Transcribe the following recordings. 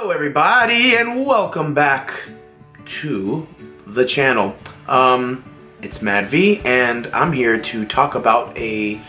Hello everybody and welcome back to the channel. It's Mad V and I'm here to talk about a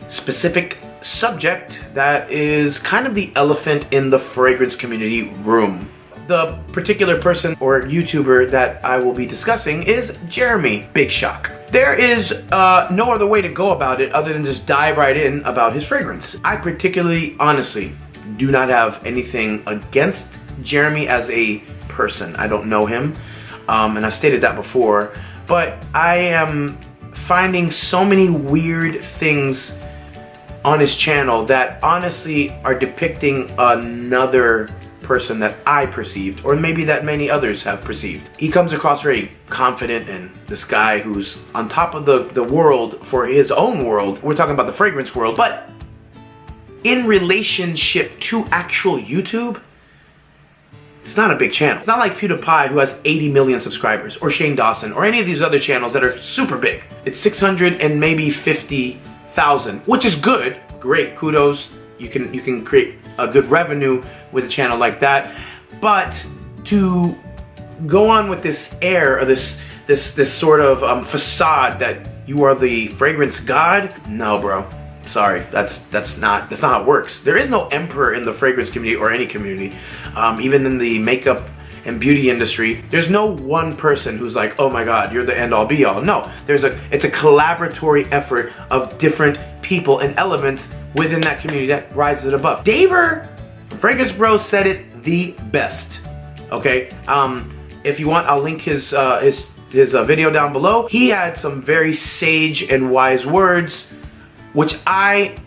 specific subject that is kind of the elephant in the fragrance community room. The particular person or YouTuber that I will be discussing is Jeremy. Big shock. There is no other way to go about it other than just dive right in about his fragrance. I particularly, honestly, do not have anything against Jeremy as a person. I don't know him, and I've stated that before, but I am finding so many weird things on his channel that honestly are depicting another person that I perceived, or maybe that many others have perceived. He comes across very confident and this guy who's on top of the world for his own world. We're talking about the fragrance world, but in relationship to actual YouTube, it's not a big channel. It's not like PewDiePie, who has 80 million subscribers, or Shane Dawson, or any of these other channels that are super big. It's 600 and maybe 50,000, which is good. Great, kudos. You can create a good revenue with a channel like that. But to go on with this air, or this sort of facade that you are the fragrance god, no, bro. Sorry, that's not how it works. There is no emperor in the fragrance community or any community. Even in the makeup and beauty industry, there's no one person who's like, oh my god, you're the end-all be-all. No, it's a collaboratory effort of different people and elements within that community that rises above. Daver from Fragrance Bros said it the best. Okay, if you want, I'll link his video down below. He had some very sage and wise words, which I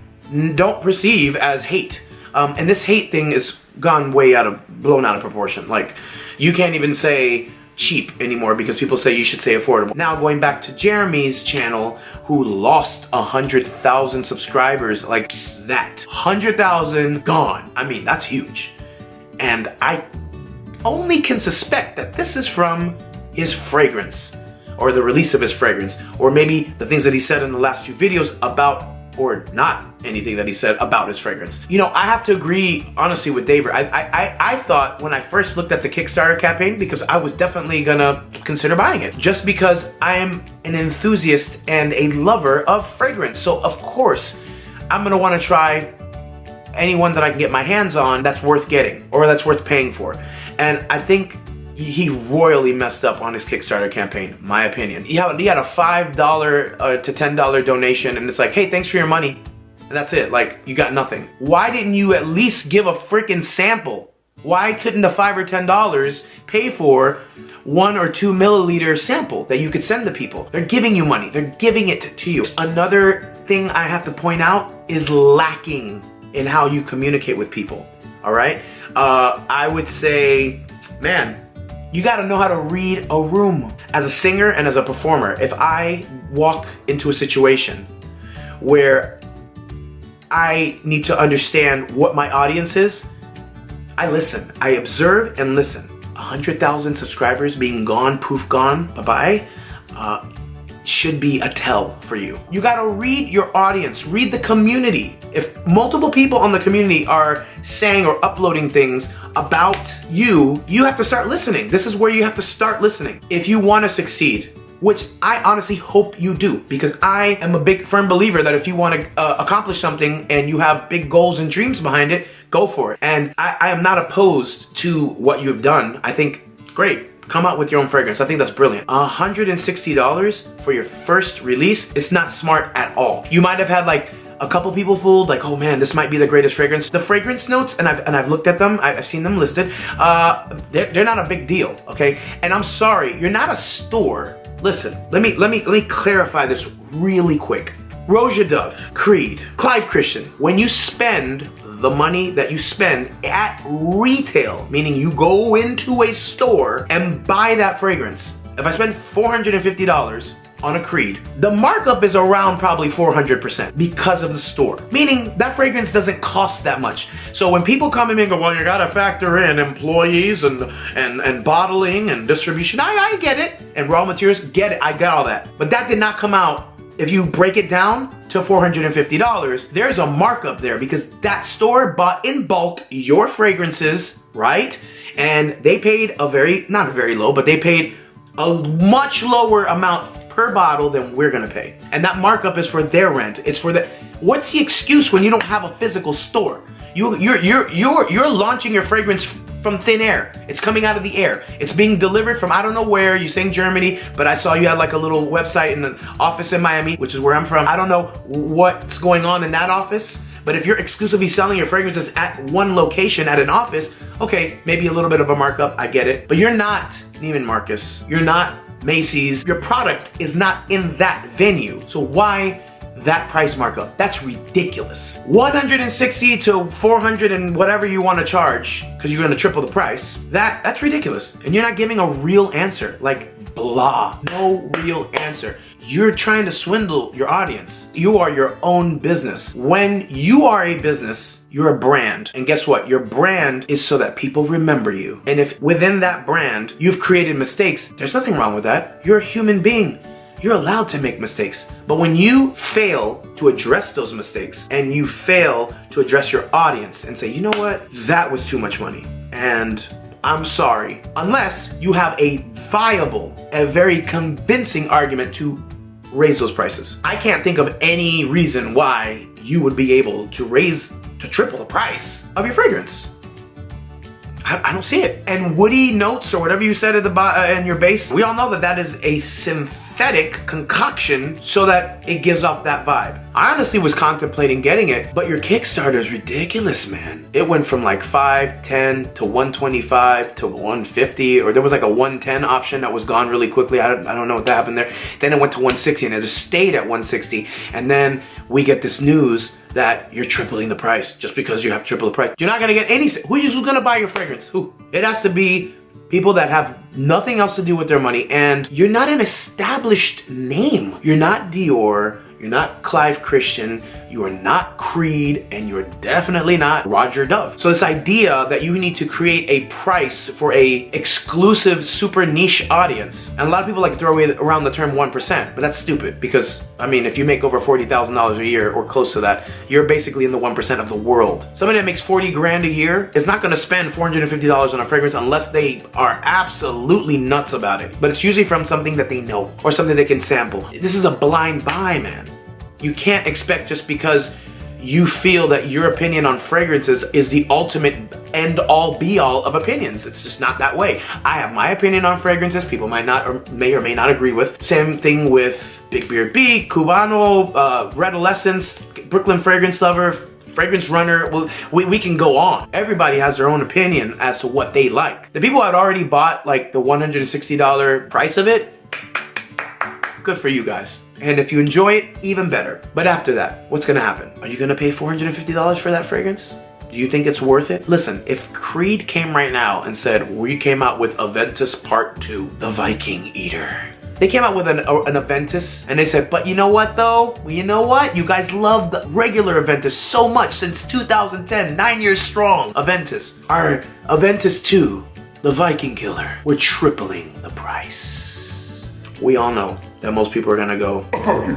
don't perceive as hate. And this hate thing is blown out of proportion. Like, you can't even say cheap anymore because people say you should say affordable. Now going back to Jeremy's channel, who lost 100,000 subscribers like that. 100,000 gone. I mean, that's huge. And I only can suspect that this is from his fragrance, or the release of his fragrance, or maybe the things that he said in the last few videos about, or not anything that he said about his fragrance. You know, I have to agree, honestly, with Daver. I thought when I first looked at the Kickstarter campaign, because I was definitely gonna consider buying it, just because I am an enthusiast and a lover of fragrance. So of course, I'm gonna wanna try anyone that I can get my hands on that's worth getting, or that's worth paying for. And I think he royally messed up on his Kickstarter campaign, my opinion. He had a $5 to $10 donation, and it's like, hey, thanks for your money. And that's it, like, you got nothing. Why didn't you at least give a freaking sample? Why couldn't the $5 or $10 pay for 1 or 2 milliliter sample that you could send to people? They're giving you money, they're giving it to you. Another thing I have to point out is lacking in how you communicate with people, all right? I would say, man, you gotta know how to read a room. As a singer and as a performer, if I walk into a situation where I need to understand what my audience is, I listen. I observe and listen. 100,000 subscribers being gone, poof, gone, bye-bye, should be a tell for you. You gotta read your audience, read the community. If multiple people on the community are saying or uploading things about you, you have to start listening. This is where you have to start listening. If you want to succeed, which I honestly hope you do, because I am a big firm believer that if you want to accomplish something and you have big goals and dreams behind it, go for it. And I am not opposed to what you've done. I think, great. Come out with your own fragrance. I think that's brilliant. $160 for your first release, it's not smart at all. You might have had like a couple people fooled, like, oh man, this might be the greatest fragrance. The fragrance notes, and I've looked at them, I've seen them listed, they're not a big deal, okay? And I'm sorry, you're not a store. Listen, let me clarify this really quick. Roja Dove, Creed, Clive Christian, when you spend the money that you spend at retail, meaning you go into a store and buy that fragrance. If I spend $450 on a Creed, the markup is around probably 400% because of the store. Meaning that fragrance doesn't cost that much. So when people come in and go, well, you gotta factor in employees and bottling and distribution, I get it. And raw materials, get it, I got all that. But that did not come out if you break it down to $450, there's a markup there because that store bought in bulk your fragrances, right? And they paid not a very low, but they paid a much lower amount per bottle than we're gonna pay. And that markup is for their rent. It's for what's the excuse when you don't have a physical store? You're launching your fragrance from thin air. It's coming out of the air. It's being delivered from I don't know where. You're saying Germany, but I saw you had like a little website in the office in Miami, which is where I'm from. I don't know what's going on in that office, but if you're exclusively selling your fragrances at one location at an office, okay, maybe a little bit of a markup, I get it. But you're not Neiman Marcus. You're not Macy's. Your product is not in that venue. So why that price markup? That's ridiculous. 160 to 400 and whatever you want to charge because you're going to triple the price. That's ridiculous. And you're not giving a real answer. Like blah, no real answer. You're trying to swindle your audience. You are your own business. When you are a business, you're a brand. And guess what? Your brand is so that people remember you. And if within that brand, you've created mistakes, there's nothing wrong with that. You're a human being. You're allowed to make mistakes. But when you fail to address those mistakes and you fail to address your audience and say, you know what? That was too much money. And I'm sorry. Unless you have a viable, a very convincing argument to raise those prices. I can't think of any reason why you would be able to triple the price of your fragrance. I don't see it. And woody notes or whatever you said at the in your base, we all know that is a synthetic concoction so that it gives off that vibe. I honestly was contemplating getting it, but your Kickstarter is ridiculous, man. It went from like 510 to 125 to 150, or there was like a 110 option that was gone really quickly. I don't know what that happened there. Then it went to 160 and it just stayed at 160. And then we get this news that you're tripling the price just because you have to triple the price. You're not gonna get any, who's gonna buy your fragrance? Who? It has to be people that have nothing else to do with their money, and you're not an established name. You're not Dior, you're not Clive Christian, you are not Creed, and you're definitely not Roger Dove. So this idea that you need to create a price for a exclusive, super niche audience, and a lot of people like to throw around the term 1%, but that's stupid because, I mean, if you make over $40,000 a year or close to that, you're basically in the 1% of the world. Somebody that makes 40 grand a year is not gonna spend $450 on a fragrance unless they are absolutely nuts about it. But it's usually from something that they know or something they can sample. This is a blind buy, man. You can't expect just because you feel that your opinion on fragrances is the ultimate end-all be-all of opinions. It's just not that way. I have my opinion on fragrances. People might not or may not agree with. Same thing with Big Beard Beat, Cubano, Red Adolescence, Brooklyn Fragrance Lover, Fragrance Runner. Well, we can go on. Everybody has their own opinion as to what they like. The people that already bought like the $160 price of it, good for you guys. And if you enjoy it, even better. But after that, what's gonna happen? Are you gonna pay $450 for that fragrance? Do you think it's worth it? Listen, if Creed came right now and said, we came out with Aventus Part 2, the Viking Eater. They came out with an Aventus and they said, but you know what though? Well, you know what? You guys love the regular Aventus so much since 2010, 9 years strong. Aventus. Our Aventus 2, the Viking Killer. We're tripling the price. We all know that most people are gonna go, you're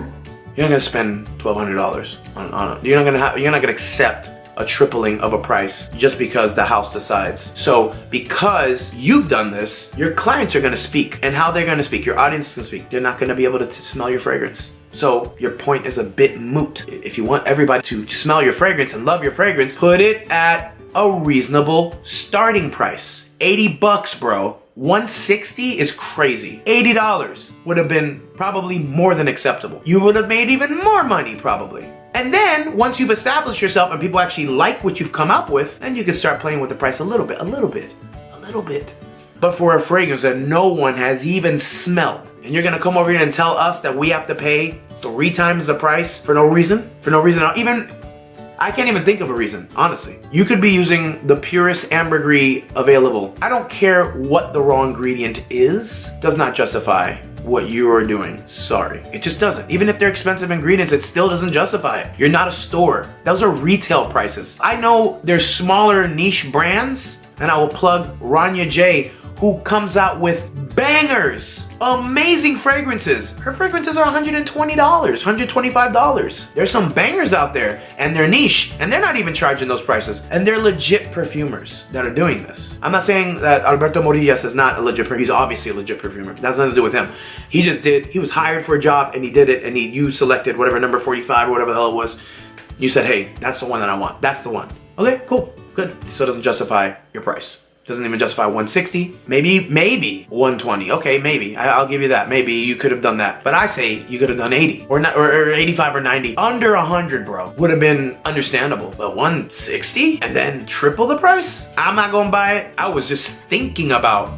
not gonna spend $1,200 on it. You're not gonna accept a tripling of a price just because the house decides. So because you've done this, your clients are gonna speak. And how they're gonna speak, your audience is gonna speak. They're not gonna be able to smell your fragrance. So your point is a bit moot. If you want everybody to smell your fragrance and love your fragrance, put it at a reasonable starting price. 80 bucks, bro. 160 is crazy. $80 would have been probably more than acceptable. You would have made even more money probably. And then once you've established yourself and people actually like what you've come up with, then you can start playing with the price a little bit. But for a fragrance that no one has even smelled, and you're gonna come over here and tell us that we have to pay 3 times the price for no reason? For no reason at all. I can't even think of a reason, honestly. You could be using the purest ambergris available. I don't care what the raw ingredient is, does not justify what you are doing. Sorry, it just doesn't. Even if they're expensive ingredients, it still doesn't justify it. You're not a store. Those are retail prices. I know there's smaller niche brands, and I will plug Rania J, who comes out with Bangers! Amazing fragrances. Her fragrances are $120, $125. There's some bangers out there, and they're niche, and they're not even charging those prices. And they're legit perfumers that are doing this. I'm not saying that Alberto Morillas is not a legit perfumer. He's obviously a legit perfumer. That has nothing to do with him. He was hired for a job, and he did it, and you selected whatever number 45 or whatever the hell it was. You said, hey, that's the one that I want. That's the one. Okay, cool, good. So it doesn't justify your price. Doesn't even justify 160, maybe 120. Okay, maybe, I'll give you that. Maybe you could have done that. But I say you could have done 80 or 85 or 90. Under 100, bro, would have been understandable. But 160 and then triple the price? I'm not gonna buy it. I was just thinking about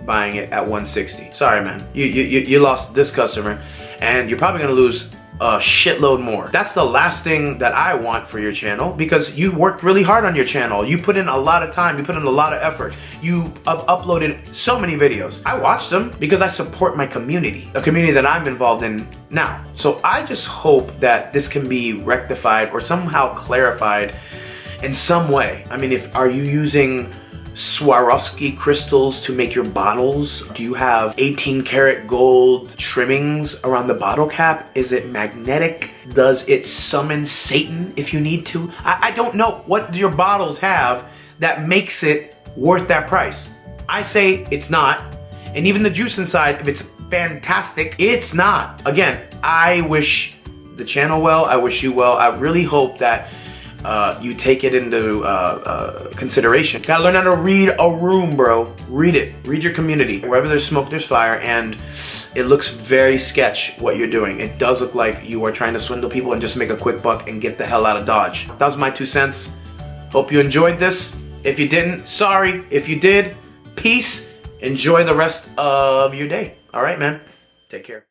buying it at 160. Sorry, man, you lost this customer, and you're probably gonna lose a shitload more. That's the last thing that I want for your channel, because you worked really hard on your channel. You put in a lot of time, you put in a lot of effort. You have uploaded so many videos. I watched them because I support my community, a community that I'm involved in now. So I just hope that this can be rectified or somehow clarified in some way. I mean, are you using Swarovski crystals to make your bottles? Do you have 18 karat gold trimmings around the bottle cap? Is it magnetic? Does it summon Satan if you need to? I don't know what your bottles have that makes it worth that price. I say it's not. And even the juice inside, if it's fantastic, it's not. Again, I wish the channel well. I wish you well. I really hope that you take it into consideration. Gotta learn how to read a room, bro. Read it. Read your community. Wherever there's smoke, there's fire, and it looks very sketch what you're doing. It does look like you are trying to swindle people and just make a quick buck and get the hell out of Dodge. That was my 2 cents. Hope you enjoyed this. If you didn't, sorry. If you did, peace. Enjoy the rest of your day. All right, man. Take care.